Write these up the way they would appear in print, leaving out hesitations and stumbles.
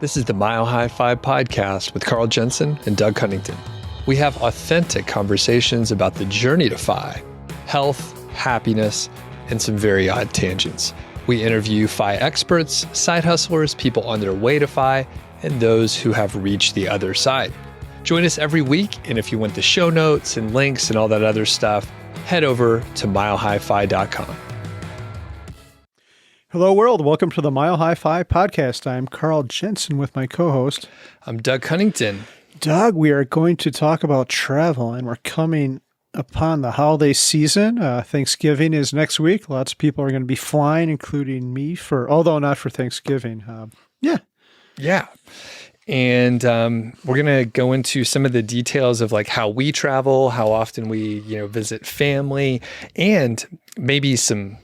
This is the MHFI podcast with Carl Jensen and Doug Cunnington. We have authentic conversations about the journey to FI, health, happiness, and some very odd tangents. We interview FI experts, side hustlers, people on their way to FI, and those who have reached the other side. Join us every week, and if you want the show notes and links and all that other stuff, head over to milehighfi.com. Hello, world. Welcome to the Mile High Fi podcast. I'm Carl Jensen with my co-host. I'm Doug Cunnington. Doug, we are going to talk about travel, and we're coming upon the holiday season. Thanksgiving is next week. Lots of people are going to be flying, including me, although not for Thanksgiving. Yeah. And we're going to go into some of the details of like how we travel, how often we, visit family, and maybe some,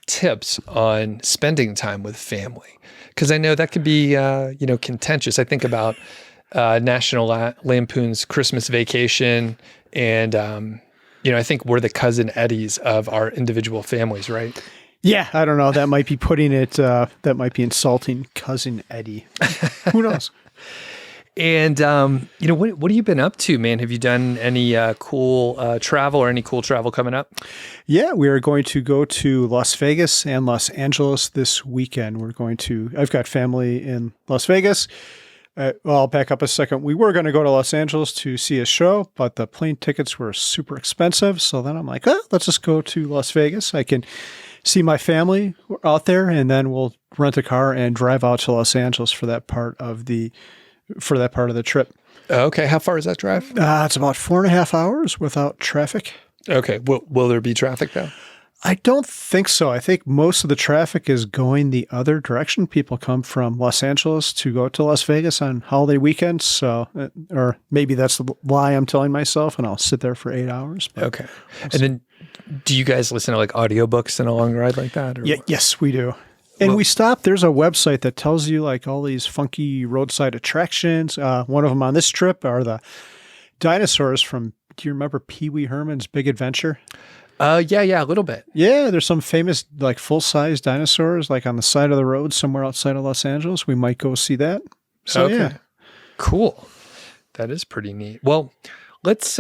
tips on spending time with family. Because I know that could be, contentious. I think about National Lampoon's Christmas Vacation, and, I think we're the cousin Eddies of our individual families, right? Yeah, I don't know. That might be that might be insulting cousin Eddie. Who knows? And, what have you been up to, man? Have you done any cool travel or any cool travel coming up? Yeah, we are going to go to Las Vegas and Los Angeles this weekend. I've got family in Las Vegas. I'll back up a second. We were going to go to Los Angeles to see a show, but the plane tickets were super expensive. So then I'm like, let's just go to Las Vegas. I can see my family out there, and then we'll rent a car and drive out to Los Angeles for that part of the trip. Okay. How far is that drive? It's about 4.5 hours without traffic. Okay. Will there be traffic though? I don't think so. I think most of the traffic is going the other direction. People come from Los Angeles to go to Las Vegas on holiday weekends. So, or maybe that's the lie I'm telling myself, and I'll sit there for 8 hours. Okay. And then do you guys listen to like audiobooks and a long ride like that? Or yes, we do. And we stopped. There's a website that tells you like all these funky roadside attractions. One of them on this trip are the dinosaurs from, do you remember Pee Wee Herman's Big Adventure? Yeah, a little bit. Yeah, there's some famous like full-size dinosaurs like on the side of the road somewhere outside of Los Angeles. We might go see that. So yeah. Cool. That is pretty neat. Well, let's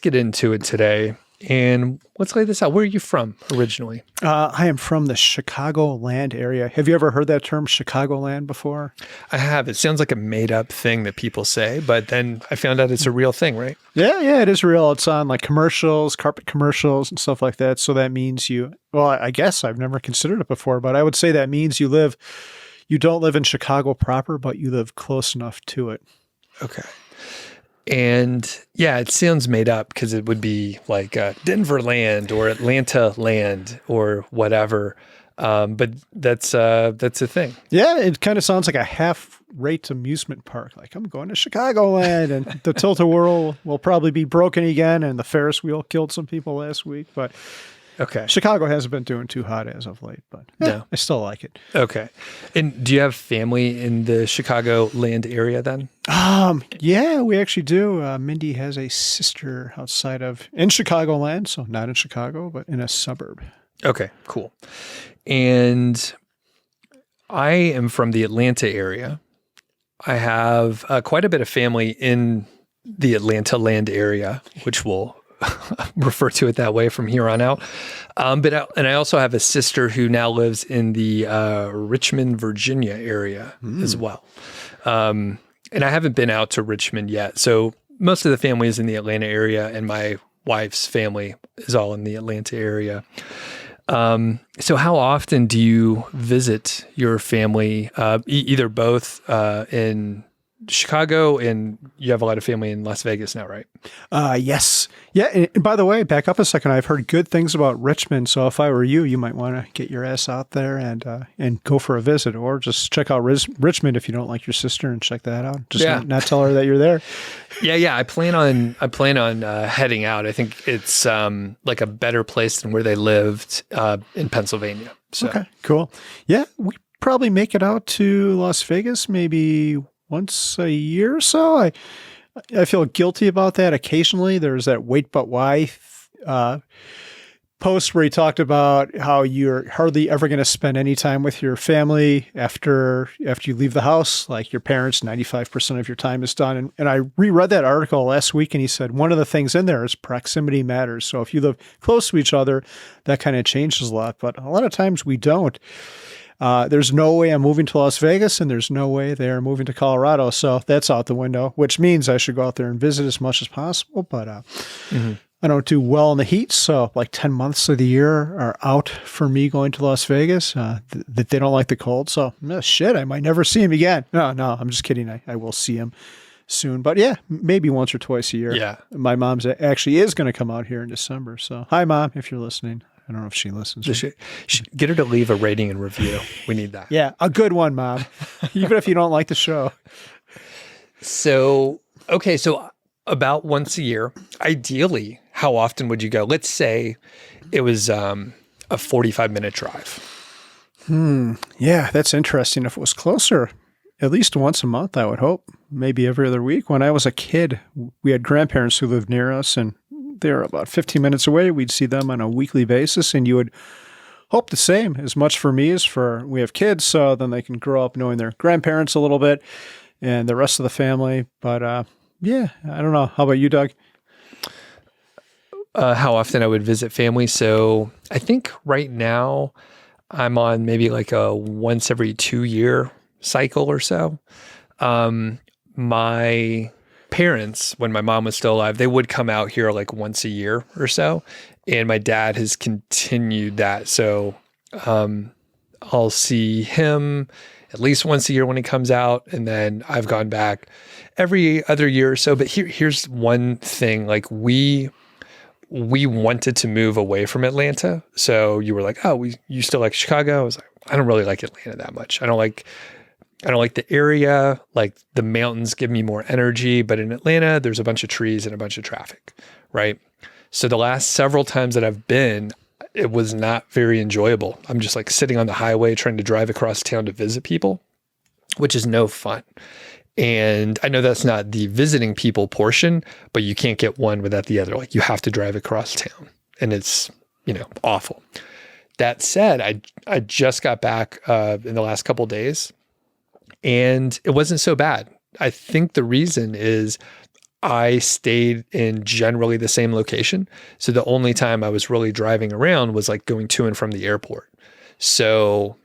get into it today. And let's lay this out. Where are you from originally? I am from the Chicagoland area. Have you ever heard that term Chicagoland before? I have. It sounds like a made-up thing that people say, but then I found out it's a real thing, right? Yeah, it is real. It's on like commercials, carpet commercials and stuff like that. So that means I guess I've never considered it before, but I would say that means you don't live in Chicago proper, but you live close enough to it. Okay. And yeah, it sounds made up because it would be like Denver land or Atlanta land or whatever. But that's a thing. Yeah, it kind of sounds like a half-rate amusement park. Like, I'm going to Chicagoland, and the tilt-a-whirl will probably be broken again, and the Ferris wheel killed some people last week. But okay, Chicago hasn't been doing too hot as of late, but no. I still like it. Okay. And do you have family in the Chicagoland area then? Yeah, we actually do. Mindy has a sister in Chicagoland, so not in Chicago, but in a suburb. Okay, cool. And I am from the Atlanta area. I have quite a bit of family in the Atlanta land area, which we'll refer to it that way from here on out. And I also have a sister who now lives in the Richmond, Virginia area as well. And I haven't been out to Richmond yet. So most of the family is in the Atlanta area, and my wife's family is all in the Atlanta area. So how often do you visit your family, either both in Chicago, and you have a lot of family in Las Vegas now, right? Yes. Yeah. And by the way, back up a second. I've heard good things about Richmond. So if I were you, you might want to get your ass out there and go for a visit, or just check out Richmond if you don't like your sister, and check that out. Just not tell her that you're there. Yeah. I plan on heading out. I think it's like a better place than where they lived in Pennsylvania. So. Okay, cool. Yeah, we probably make it out to Las Vegas maybe once a year or so. I feel guilty about that occasionally. There's that wait but why post where he talked about how you're hardly ever going to spend any time with your family after you leave the house. Like your parents, 95% of your time is done. And I reread that article last week, and he said one of the things in there is proximity matters. So if you live close to each other, that kind of changes a lot. But a lot of times we don't. There's no way I'm moving to Las Vegas, and there's no way they're moving to Colorado. So that's out the window, which means I should go out there and visit as much as possible. But I don't do well in the heat, so like 10 months of the year are out for me going to Las Vegas. That they don't like the cold, so shit, I might never see him again. No, I'm just kidding. I will see him soon, but yeah, maybe once or twice a year. Yeah, my mom's actually is going to come out here in December. So hi, Mom, if you're listening. I don't know if she listens. Get her to leave a rating and review. We need that. Yeah, a good one, Mom, even if you don't like the show. So about once a year, ideally, how often would you go? Let's say it was a 45-minute drive. Yeah, that's interesting. If it was closer, at least once a month, I would hope. Maybe every other week. When I was a kid, we had grandparents who lived near us, and they were about 15 minutes away. We'd see them on a weekly basis, and you would hope the same. As much for me as for we have kids, so then they can grow up knowing their grandparents a little bit and the rest of the family. But yeah, I don't know. How about you, Doug? How often I would visit family. So I think right now I'm on maybe like a once every 2-year cycle or so. My parents, when my mom was still alive, they would come out here like once a year or so. And my dad has continued that. So I'll see him at least once a year when he comes out. And then I've gone back every other year or so. But here's one thing, like we wanted to move away from Atlanta. So you were like, oh, you still like Chicago? I was like, I don't really like Atlanta that much. I don't like the area. Like the mountains give me more energy, but in Atlanta, there's a bunch of trees and a bunch of traffic, right? So the last several times that I've been, it was not very enjoyable. I'm just like sitting on the highway trying to drive across town to visit people, which is no fun. And I know that's not the visiting people portion, but you can't get one without the other. Like you have to drive across town, and it's, awful. That said, I just got back in the last couple of days, and it wasn't so bad. I think the reason is I stayed in generally the same location. So the only time I was really driving around was like going to and from the airport. So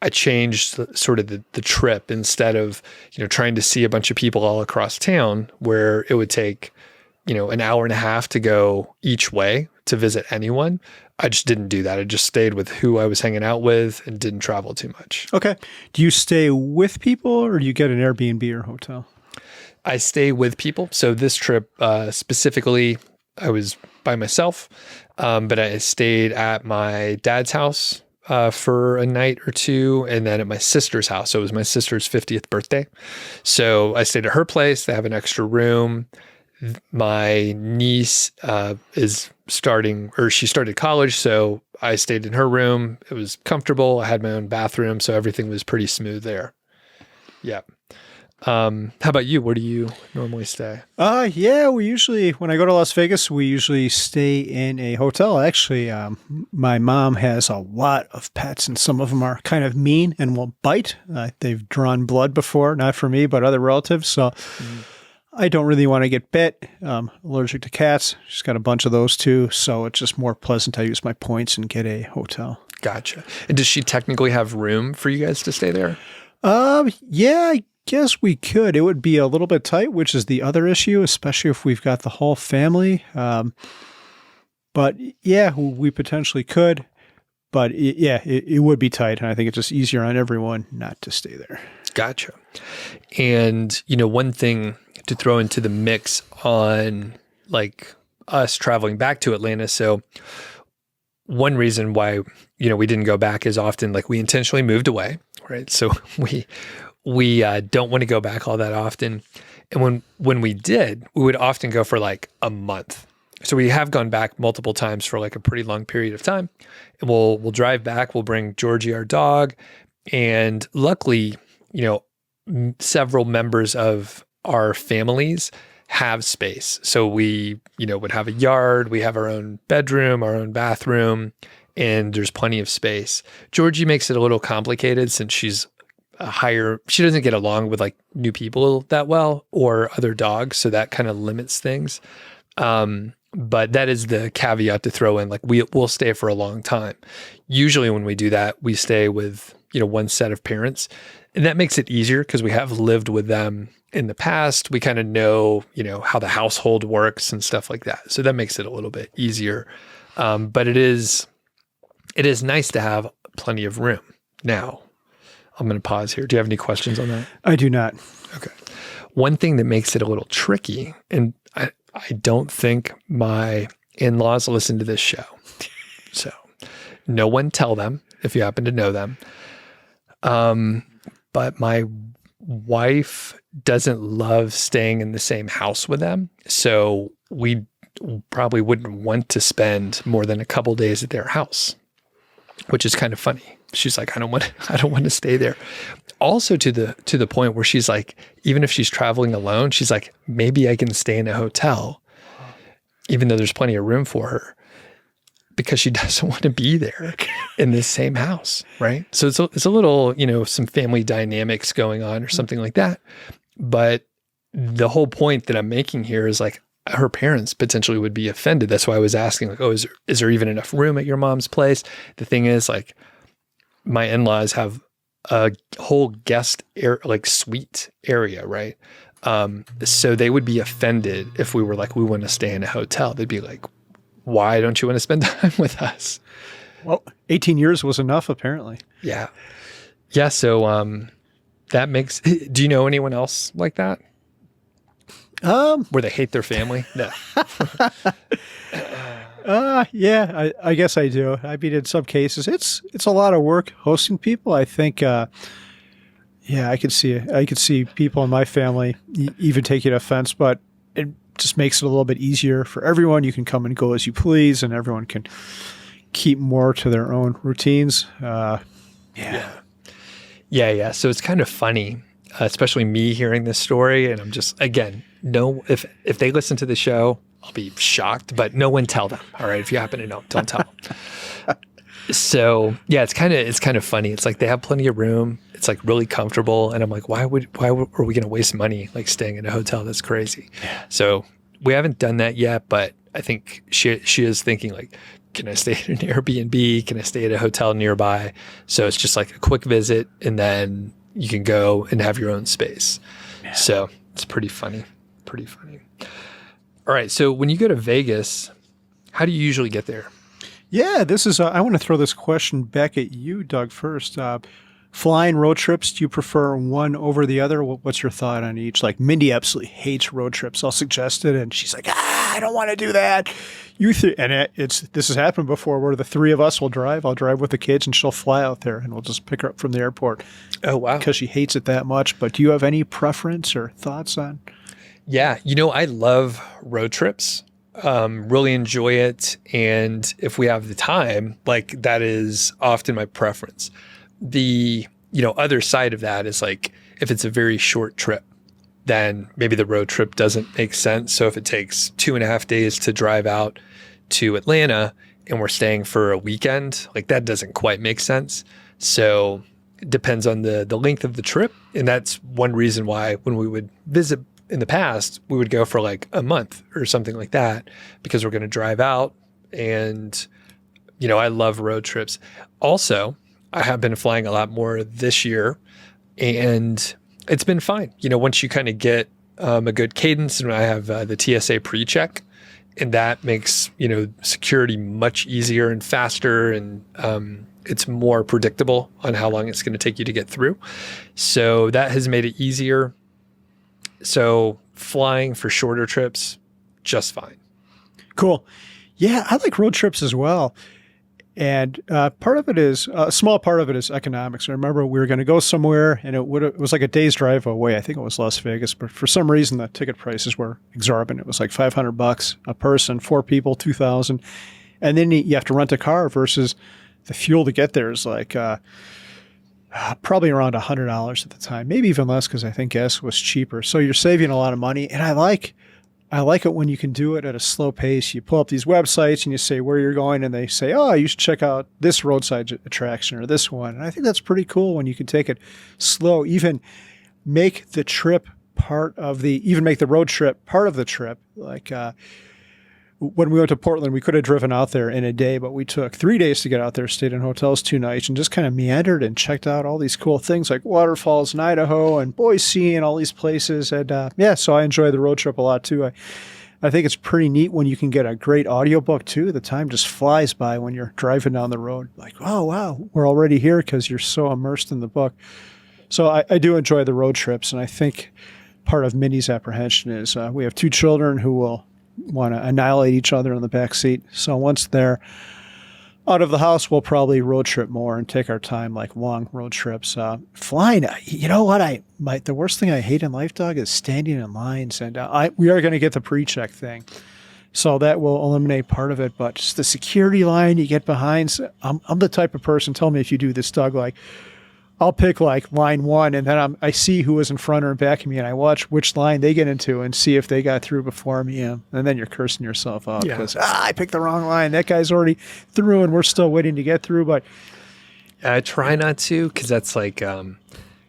I changed sort of the trip. Instead of, trying to see a bunch of people all across town where it would take, an hour and a half to go each way to visit anyone. I just didn't do that. I just stayed with who I was hanging out with and didn't travel too much. Okay. Do you stay with people, or do you get an Airbnb or hotel? I stay with people. So this trip specifically, I was by myself, but I stayed at my dad's house for a night or two, and then at my sister's house. So it was my sister's 50th birthday. So I stayed at her place. They have an extra room. My niece is she started college, so I stayed in her room. It was comfortable. I had my own bathroom, so everything was pretty smooth there. Yeah. How about you? Where do you normally stay? Yeah, when I go to Las Vegas, we usually stay in a hotel. Actually, my mom has a lot of pets, and some of them are kind of mean and will bite. They've drawn blood before, not for me, but other relatives. So I don't really want to get bit. Allergic to cats. She's got a bunch of those too. So it's just more pleasant. I use my points and get a hotel. Gotcha. And does she technically have room for you guys to stay there? Yeah, I guess we could. It would be a little bit tight, which is the other issue, especially if we've got the whole family. But yeah, we potentially could. But it would be tight. And I think it's just easier on everyone not to stay there. Gotcha. And, one thing to throw into the mix on like us traveling back to Atlanta. So one reason why, we didn't go back as often, like we intentionally moved away, right? So we don't want to go back all that often. And when we did, we would often go for like a month. So we have gone back multiple times for like a pretty long period of time. And we'll drive back, we'll bring Georgie, our dog. And luckily, several members of our families have space. So we, would have a yard, we have our own bedroom, our own bathroom, and there's plenty of space. Georgie makes it a little complicated since she's she doesn't get along with like new people that well or other dogs. So that kind of limits things. But that is the caveat to throw in. Like we'll stay for a long time. Usually when we do that, we stay with, one set of parents, and that makes it easier because we have lived with them in the past. We kind of know, how the household works and stuff like that. So that makes it a little bit easier. But it is nice to have plenty of room. Now, I'm going to pause here. Do you have any questions on that? I do not. Okay. One thing that makes it a little tricky, and I don't think my in-laws listen to this show. So no one tell them if you happen to know them. But my wife doesn't love staying in the same house with them. So we probably wouldn't want to spend more than a couple days at their house, which is kind of funny. She's like, I don't want to stay there. Also to the point where she's like, even if she's traveling alone, she's like, maybe I can stay in a hotel, even though there's plenty of room for her, because she doesn't want to be there in the same house, right? So it's a little, some family dynamics going on or something like that. But the whole point that I'm making here is like, her parents potentially would be offended. That's why I was asking, like, oh, is there even enough room at your mom's place? The thing is, like, my in-laws have a whole guest suite area, right? So they would be offended if we were like, we want to stay in a hotel. They'd be like, why don't you want to spend time with us? Well, 18 years was enough, apparently. Yeah. Yeah. So that makes, do you know anyone else like that? Where they hate their family? No. Yeah, I guess I do. I mean, in some cases, it's a lot of work hosting people. I think, I could see people in my family even taking offense, but it just makes it a little bit easier for everyone. You can come and go as you please, and everyone can keep more to their own routines. Yeah. So it's kind of funny, especially me hearing this story, and I'm just, again, if they listen to the show, I'll be shocked, but no one tell them. All right. If you happen to know, don't tell them. So yeah, it's kind of funny. It's like they have plenty of room. It's like really comfortable. And I'm like, why are we going to waste money like staying in a hotel? That's crazy. Yeah. So we haven't done that yet, but I think she is thinking like, can I stay at an Airbnb? Can I stay at a hotel nearby? So it's just like a quick visit, and then you can go and have your own space. Yeah. So it's pretty funny. All right. So when you go to Vegas, how do you usually get there? Yeah, this is, I want to throw this question back at you, Doug, first. Flying road trips, do you prefer one over the other? What's your thought on each? Like Mindy absolutely hates road trips. I'll suggest it, and she's like, I don't want to do that. This has happened before where the three of us will drive. I'll drive with the kids, and she'll fly out there, and we'll just pick her up from the airport. Oh, wow. Because she hates it that much. But do you have any preference or thoughts on? Yeah, I love road trips. Really enjoy it. And if we have the time, like that is often my preference. The, other side of that is like, if it's a very short trip, then maybe the road trip doesn't make sense. So if it takes 2.5 days to drive out to Atlanta and we're staying for a weekend, like that doesn't quite make sense. So it depends on the length of the trip. And that's one reason why when we would visit in the past, we would go for like a month or something like that because we're going to drive out. And, I love road trips. Also, I have been flying a lot more this year, and it's been fine. Once you kind of get a good cadence, and I have the TSA pre-check, and that makes, security much easier and faster, and it's more predictable on how long it's going to take you to get through. So that has made it easier. So flying for shorter trips, just fine. Cool. Yeah, I like road trips as well. And part of it is, a small part of it is economics. I remember we were going to go somewhere, and it was like a day's drive away. I think it was Las Vegas, but for some reason the ticket prices were exorbitant. It was like $500 a person, 4 people, $2,000. And then you have to rent a car versus the fuel to get there is like probably around $100 at the time, maybe even less because I think gas was cheaper. So you're saving a lot of money. And I like I like it when you can do it at a slow pace. You pull up these websites and you say where you're going, and they say, oh, you should check out this roadside attraction or this one. And I think that's pretty cool when you can take it slow, even make the road trip part of the trip. Like when we went to Portland, we could have driven out there in a day, but we took 3 days to get out there, stayed in hotels 2 nights, and just kind of meandered and checked out all these cool things like waterfalls in Idaho and Boise and all these places. And so I enjoy the road trip a lot too. I think it's pretty neat when you can get a great audiobook too. The time just flies by when you're driving down the road. Like, oh, wow, we're already here because you're so immersed in the book. So I do enjoy the road trips, and I think part of Minnie's apprehension is we have 2 children who will want to annihilate each other in the back seat. So once they're out of the house, we'll probably road trip more and take our time, like long road trips. Flying, you know what? The worst thing I hate in life, Doug, is standing in lines. And we are going to get the pre-check thing, so that will eliminate part of it. But just the security line you get behind. I'm the type of person. Tell me if you do this, Doug. Like, I'll pick like line 1, and then I see who was in front or back of me, and I watch which line they get into and see if they got through before me. And then you're cursing yourself out because I picked the wrong line. That guy's already through, and we're still waiting to get through. But I try not to, because that's like you're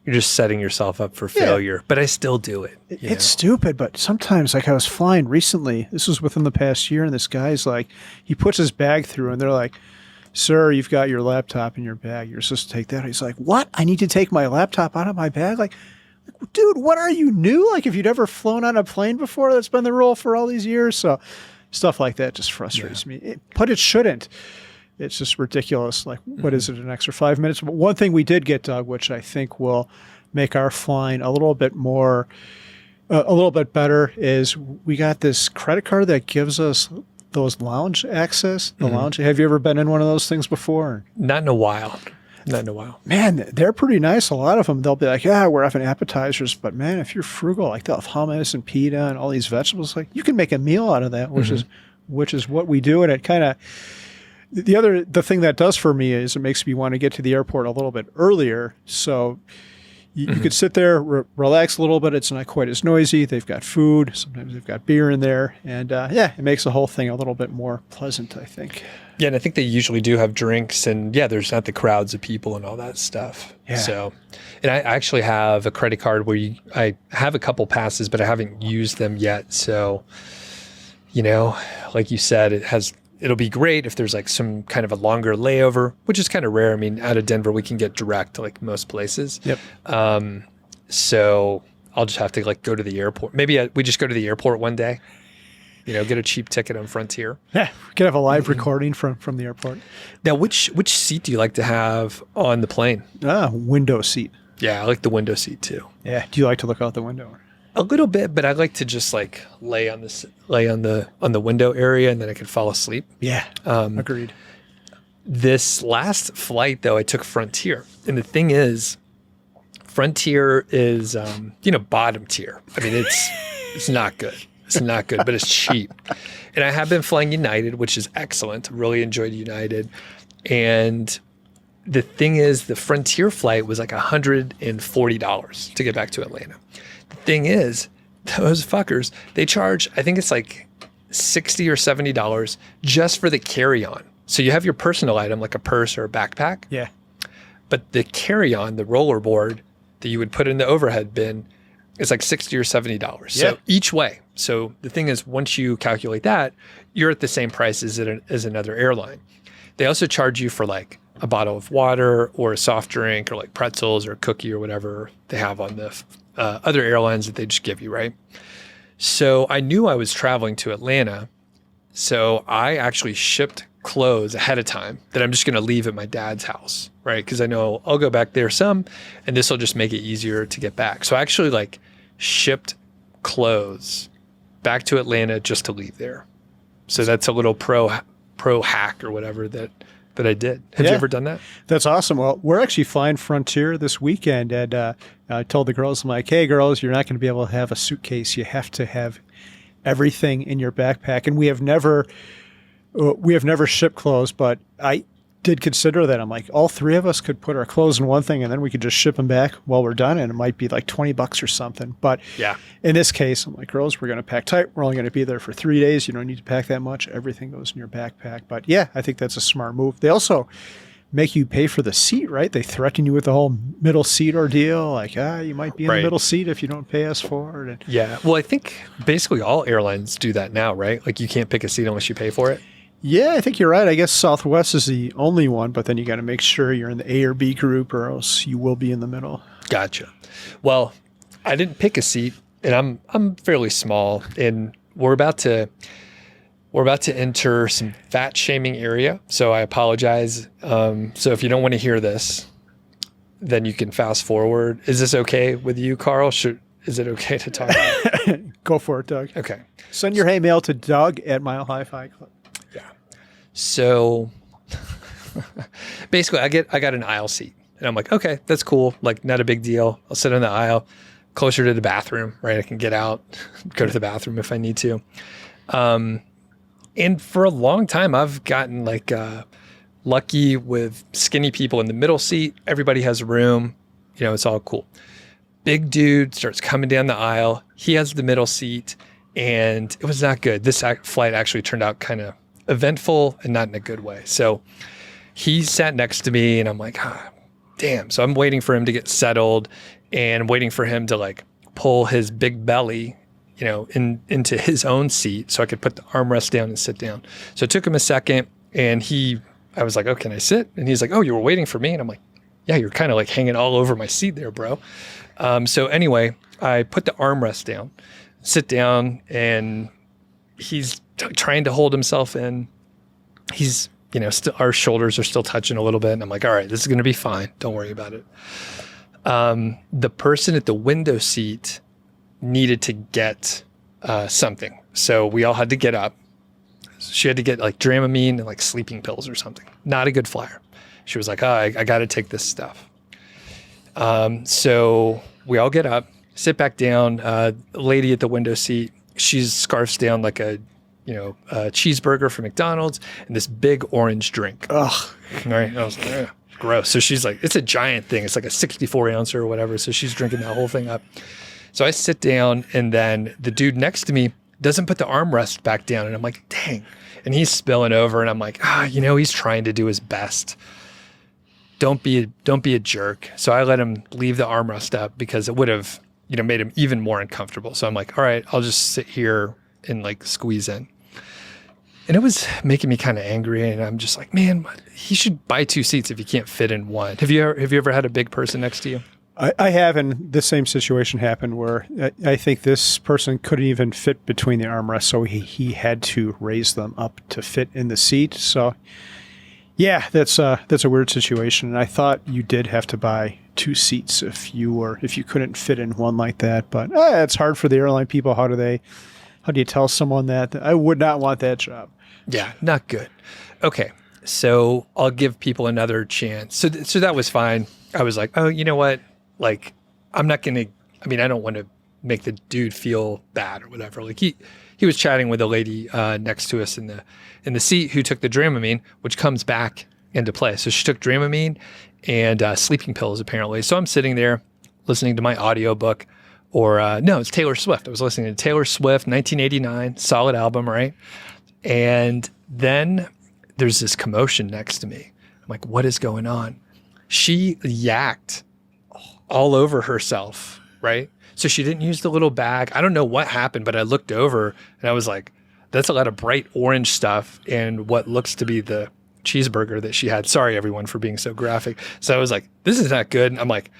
just setting yourself up for failure. But I still do it. It's stupid, but sometimes, like I was flying recently. This was within the past year, and this guy's like, he puts his bag through, and they're like, sir, you've got your laptop in your bag. You're supposed to take that. He's like, what? I need to take my laptop out of my bag? Like, dude, what are you, new? Like, if you'd ever flown on a plane before, that's been the rule for all these years. So stuff like that just frustrates me. But it shouldn't. It's just ridiculous. Like, what is it, an extra 5 minutes? But one thing we did get, Doug, which I think will make our flying a little bit better, is we got this credit card that gives us those lounge access, lounge. Have you ever been in one of those things before? Not in a while. Man, they're pretty nice. A lot of them, they'll be like, yeah, we're having appetizers. But man, if you're frugal, like they'll have hummus and pita and all these vegetables, like you can make a meal out of that, which is what we do. And it kind of, the thing that does for me is it makes me want to get to the airport a little bit earlier. So you could sit there, relax a little bit. It's not quite as noisy. They've got food. Sometimes they've got beer in there. And it makes the whole thing a little bit more pleasant, I think. Yeah, and I think they usually do have drinks. And there's not the crowds of people and all that stuff. Yeah. So, and I actually have a credit card where I have a couple passes, but I haven't used them yet. So, like you said, it'll be great if there's like some kind of a longer layover, which is kind of rare. I mean, out of Denver, we can get direct to like most places. Yep. So I'll just have to like go to the airport. Maybe we just go to the airport one day, get a cheap ticket on Frontier. Yeah. We could have a live recording from the airport. Now, which seat do you like to have on the plane? Window seat. Yeah. I like the window seat too. Yeah. Do you like to look out the window? A little bit, but I like to just like lay on the window area, and then I can fall asleep. Yeah, agreed. This last flight, though, I took Frontier, and the thing is, Frontier is bottom tier. I mean, it's not good. It's not good, but it's cheap. And I have been flying United, which is excellent. Really enjoyed United, and the thing is, the Frontier flight was like $140 to get back to Atlanta. Thing is, those fuckers, they charge, I think it's like $60 or $70 just for the carry-on. So you have your personal item like a purse or a backpack. Yeah. But the carry-on, the rollerboard that you would put in the overhead bin, is like $60 or $70. So each way. So the thing is, once you calculate that, you're at the same price as another airline. They also charge you for like a bottle of water or a soft drink or like pretzels or a cookie or whatever they have on the other airlines that they just give you, right? So I knew I was traveling to Atlanta, so I actually shipped clothes ahead of time that I'm just going to leave at my dad's house, right? Because I know I'll go back there some, and this will just make it easier to get back. So I actually like shipped clothes back to Atlanta just to leave there. So that's a little pro hack or whatever that I did. Have you ever done that? That's awesome. Well, we're actually flying Frontier this weekend, and I told the girls, I'm like, hey, girls, you're not going to be able to have a suitcase. You have to have everything in your backpack. And we have never shipped clothes, but did consider that. I'm like, all three of us could put our clothes in one thing and then we could just ship them back while we're done. And it might be like $20 or something. But Yeah. in this case, I'm like, girls, we're going to pack tight. We're only going to be there for 3 days. You don't need to pack that much. Everything goes in your backpack. But yeah, I think that's a smart move. They also make you pay for the seat, right? They threaten you with the whole middle seat ordeal. Like, you might be in the middle seat if you don't pay us for it. Yeah. Well, I think basically all airlines do that now, right? Like you can't pick a seat unless you pay for it. Yeah, I think you're right. I guess Southwest is the only one, but then you got to make sure you're in the A or B group or else you will be in the middle. Gotcha. Well, I didn't pick a seat and I'm fairly small and we're about to enter some fat shaming area. So I apologize. So if you don't want to hear this, then you can fast forward. Is this okay with you, Carl? Is it okay to talk? Go for it, Doug. Okay. Send your hate mail to Doug at Mile High Fi Club. Yeah. So basically I got an aisle seat and I'm like, okay, that's cool. Like not a big deal. I'll sit in the aisle closer to the bathroom, right? I can get out, go to the bathroom if I need to. And for a long time, I've gotten like lucky with skinny people in the middle seat. Everybody has room. You know, it's all cool. Big dude starts coming down the aisle. He has the middle seat and it was not good. This flight actually turned out kind of eventful and not in a good way. So he sat next to me and I'm like, damn. So I'm waiting for him to get settled and waiting for him to like pull his big belly, you know, into his own seat so I could put the armrest down and sit down. So it took him a second and I was like, oh, can I sit? And he's like, oh, you were waiting for me? And I'm like, yeah, you're kind of like hanging all over my seat there, bro. So anyway, I put the armrest down, sit down, and he's trying to hold himself in. He's, you know, our shoulders are still touching a little bit. And I'm like, all right, this is going to be fine. Don't worry about it. The person at the window seat needed to get something. So we all had to get up. She had to get like Dramamine and like sleeping pills or something. Not a good flyer. She was like, oh, I got to take this stuff. So we all get up, sit back down. Lady at the window seat, she scarfs down like a cheeseburger from McDonald's and this big orange drink. Ugh. Right. I was like, ugh, gross. So she's like, it's a giant thing. It's like a 64 ounce or whatever. So she's drinking that whole thing up. So I sit down and then the dude next to me doesn't put the armrest back down. And I'm like, dang. And he's spilling over and I'm like, he's trying to do his best. Don't be a jerk. So I let him leave the armrest up because it would have, made him even more uncomfortable. So I'm like, all right, I'll just sit here and like squeeze in. And it was making me kind of angry. And I'm just like, man, he should buy 2 seats if he can't fit in one. Have you ever had a big person next to you? I have, and the same situation happened where I think this person couldn't even fit between the armrests, so he had to raise them up to fit in the seat. So, yeah, that's a weird situation. And I thought you did have to buy 2 seats if you couldn't fit in one like that. But it's hard for the airline people. How do you tell someone that? I would not want that job. Yeah, not good. Okay, so I'll give people another chance. So that was fine. I was like, oh, you know what? Like, I'm not going to, I don't want to make the dude feel bad or whatever. Like he was chatting with a lady next to us in the seat who took the Dramamine, which comes back into play. So she took Dramamine and sleeping pills apparently. So I'm sitting there listening to my audiobook no, it's Taylor Swift. I was listening to Taylor Swift, 1989, solid album, right? And then there's this commotion next to me. I'm like, what is going on? She yacked all over herself, right? So she didn't use the little bag. I don't know what happened, but I looked over and I was like, that's a lot of bright orange stuff and what looks to be the cheeseburger that she had. Sorry, everyone, for being so graphic. So I was like, this is not good. And I'm like,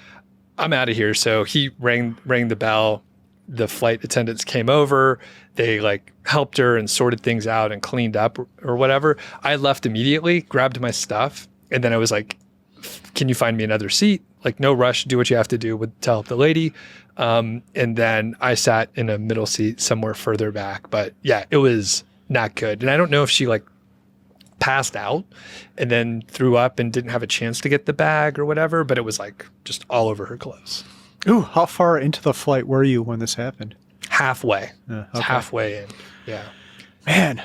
I'm out of here. So he rang the bell. The flight attendants came over. They like helped her and sorted things out and cleaned up or whatever. I left immediately, grabbed my stuff. And then I was like, can you find me another seat? Like, no rush, do what you have to do to help the lady. And then I sat in a middle seat somewhere further back. But yeah, it was not good. And I don't know if she like passed out and then threw up and didn't have a chance to get the bag or whatever, but it was like just all over her clothes. Ooh, how far into the flight were you when this happened? Halfway. Okay. Halfway in. Yeah. Man,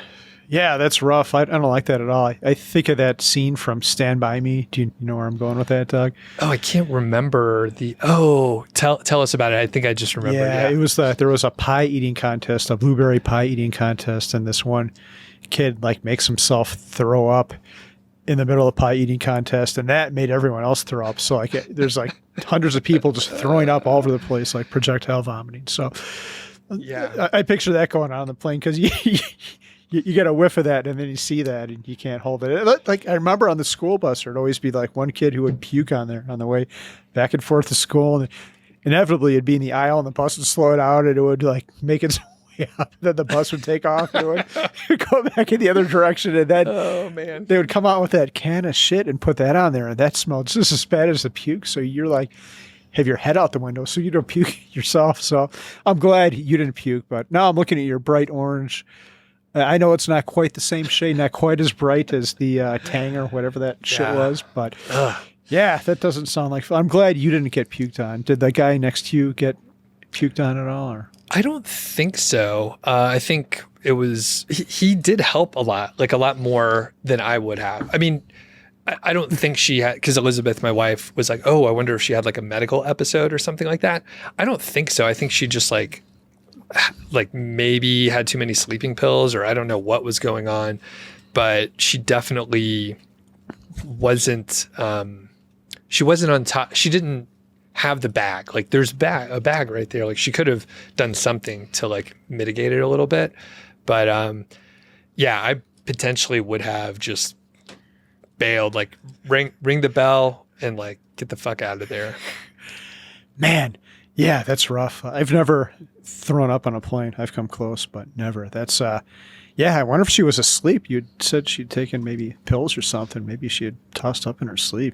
Yeah, that's rough. I don't like that at all. I think of that scene from Stand By Me. Do you know where I'm going with that, Doug? Oh, I can't remember tell us about it. I think I just remember. Yeah, it was there was a pie eating contest, a blueberry pie eating contest, and this one kid like makes himself throw up in the middle of the pie eating contest, and that made everyone else throw up. So like there's like hundreds of people just throwing up all over the place, like projectile vomiting. So Yeah. I picture that going on the plane because you get a whiff of that and then you see that and you can't hold it. Like I remember on the school bus, there'd always be like one kid who would puke on there on the way back and forth to school. And inevitably it'd be in the aisle and the bus would slow it out and it would like make its way up. Then the bus would take off and it would go back in the other direction. And then Oh man. they would come out with that can of shit and put that on there. And that smelled just as bad as the puke. So you're like, have your head out the window so you don't puke yourself. So I'm glad you didn't puke. But now I'm looking at your bright orange. I know it's not quite the same shade, not quite as bright as the Tang or whatever that shit was, but yeah, that doesn't sound like fun. I'm glad you didn't get puked on. Did the guy next to you get puked on at all? Or? I don't think so. I think it was, he did help a lot, like a lot more than I would have. I mean, I don't think she had, because Elizabeth, my wife, was like, oh, I wonder if she had like a medical episode or something like that. I don't think so. I think she just like maybe had too many sleeping pills or I don't know what was going on, but she definitely wasn't, she wasn't on top. She didn't have the bag. Like there's a bag right there. Like she could have done something to like mitigate it a little bit. But yeah, I potentially would have just bailed, like ring the bell and like get the fuck out of there. Man, yeah, that's rough. I've never thrown up on a plane. I've come close, but never. That's yeah, I wonder if she was asleep. You said she'd taken maybe pills or something. Maybe she had tossed up in her sleep.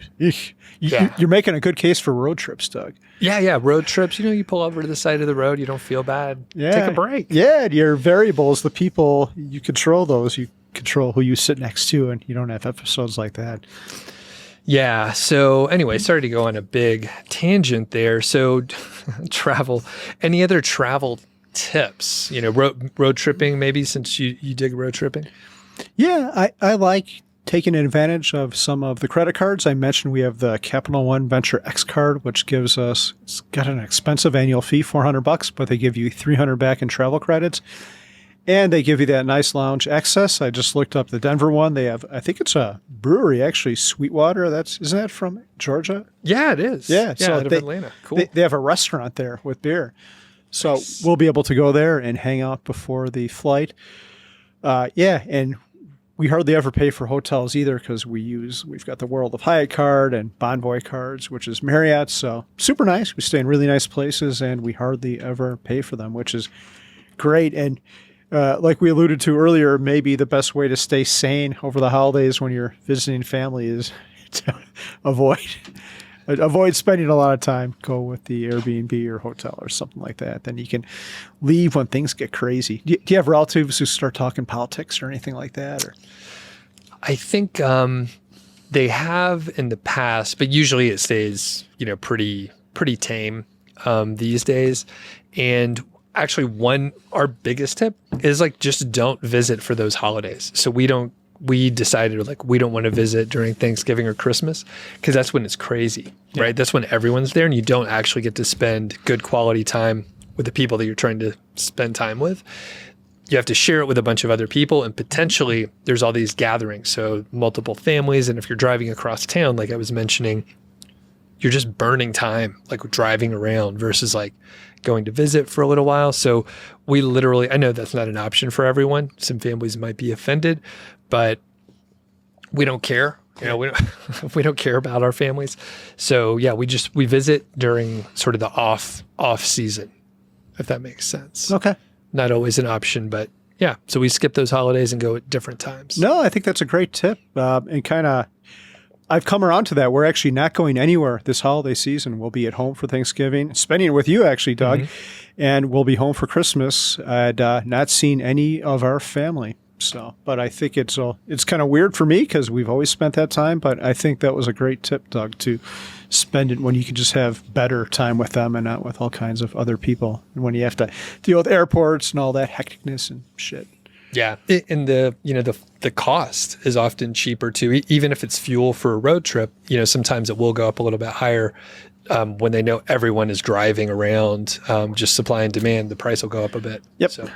You're making a good case for road trips, Doug. Yeah. Road trips, you pull over to the side of the road, you don't feel bad. Yeah. Take a break. Yeah, your variables, the people, you control those. You control who you sit next to, and you don't have episodes like that. Yeah. So anyway, sorry to go on a big tangent there. So travel, any other travel tips, road tripping, maybe since you dig road tripping? Yeah, I like taking advantage of some of the credit cards. I mentioned we have the Capital One Venture X card, which gives us, it's got an expensive annual fee, $400, but they give you $300 back in travel credits. And they give you that nice lounge access. I just looked up the Denver one. They have, I think it's a brewery, actually, Sweetwater. Isn't that from Georgia? Yeah, it is. Yeah, so out of Atlanta. Cool. They have a restaurant there with beer. So we'll be able to go there and hang out before the flight. Yeah, and we hardly ever pay for hotels either because we've got the World of Hyatt card and Bonvoy cards, which is Marriott. So super nice. We stay in really nice places and we hardly ever pay for them, which is great. And like we alluded to earlier, maybe the best way to stay sane over the holidays when you're visiting family is to avoid spending a lot of time. Go with the Airbnb or hotel or something like that. Then you can leave when things get crazy. Do you have relatives who start talking politics or anything like that? Or? I think they have in the past, but usually it stays, pretty tame these days. And actually our biggest tip is like just don't visit for those holidays. So we decided like we don't want to visit during Thanksgiving or Christmas because that's when it's crazy, right? That's when everyone's there and you don't actually get to spend good quality time with the people that you're trying to spend time with. You have to share it with a bunch of other people and potentially there's all these gatherings. So multiple families. And if you're driving across town, like I was mentioning, you're just burning time, like driving around versus like going to visit for a little while. So we literally, I know that's not an option for everyone. Some families might be offended, but we don't care. We don't care about our families. So yeah, we visit during sort of the off season, if that makes sense. Okay. Not always an option, but yeah. So we skip those holidays and go at different times. No, I think that's a great tip. And kind of, I've come around to that. We're actually not going anywhere this holiday season. We'll be at home for Thanksgiving, spending it with you actually, Doug, and we'll be home for Christmas. I'd not seen any of our family. So, but I think it's kind of weird for me because we've always spent that time. But I think that was a great tip, Doug, to spend it when you can just have better time with them and not with all kinds of other people. And when you have to deal with airports and all that hecticness and shit. Yeah. And the cost is often cheaper too. Even if it's fuel for a road trip, sometimes it will go up a little bit higher. When they know everyone is driving around, just supply and demand, the price will go up a bit. Yep. So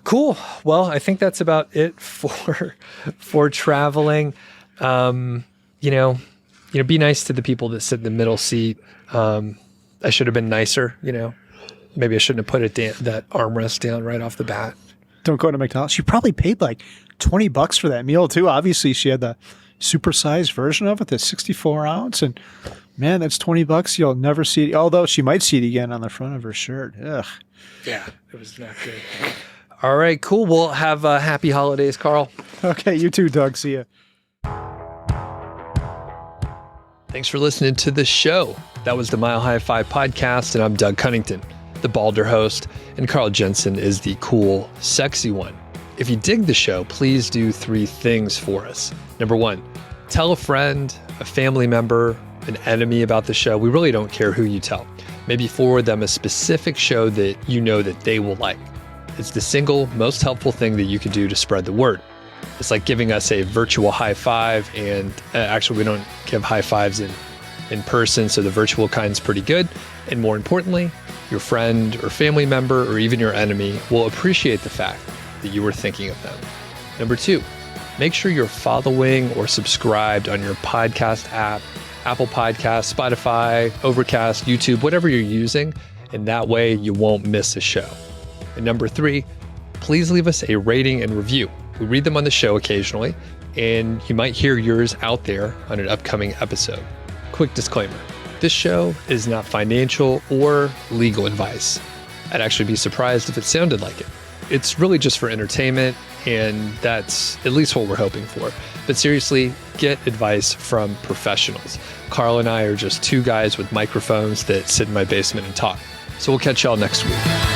cool. Well, I think that's about it for traveling. Be nice to the people that sit in the middle seat. I should have been nicer, Maybe I shouldn't have put that armrest down right off the bat. Don't go to McDonald's. She probably paid like $20 for that meal too. Obviously, she had the supersized version of it, the 64 ounce, and man, that's $20. You'll never see it. Although she might see it again on the front of her shirt. Ugh. Yeah, it was not good. All right, cool. Well, have happy holidays, Carl. Okay, you too, Doug. See ya. Thanks for listening to the show. That was the Mile High Five podcast, and I'm Doug Cunnington, the balder host, and Carl Jensen is the cool, sexy one. If you dig the show, please do 3 things for us. Number 1, tell a friend, a family member, an enemy about the show. We really don't care who you tell. Maybe forward them a specific show that you know that they will like. It's the single most helpful thing that you can do to spread the word. It's like giving us a virtual high five, and actually we don't give high fives in person, so the virtual kind's pretty good. And more importantly, your friend or family member or even your enemy will appreciate the fact that you were thinking of them. Number 2, make sure you're following or subscribed on your podcast app, Apple Podcasts, Spotify, Overcast, YouTube, whatever you're using, and that way you won't miss a show. And number 3, please leave us a rating and review. We read them on the show occasionally, and you might hear yours out there on an upcoming episode. Quick disclaimer, this show is not financial or legal advice. I'd actually be surprised if it sounded like it. It's really just for entertainment, and that's at least what we're hoping for. But seriously, get advice from professionals. Carl and I are just 2 guys with microphones that sit in my basement and talk. So we'll catch y'all next week.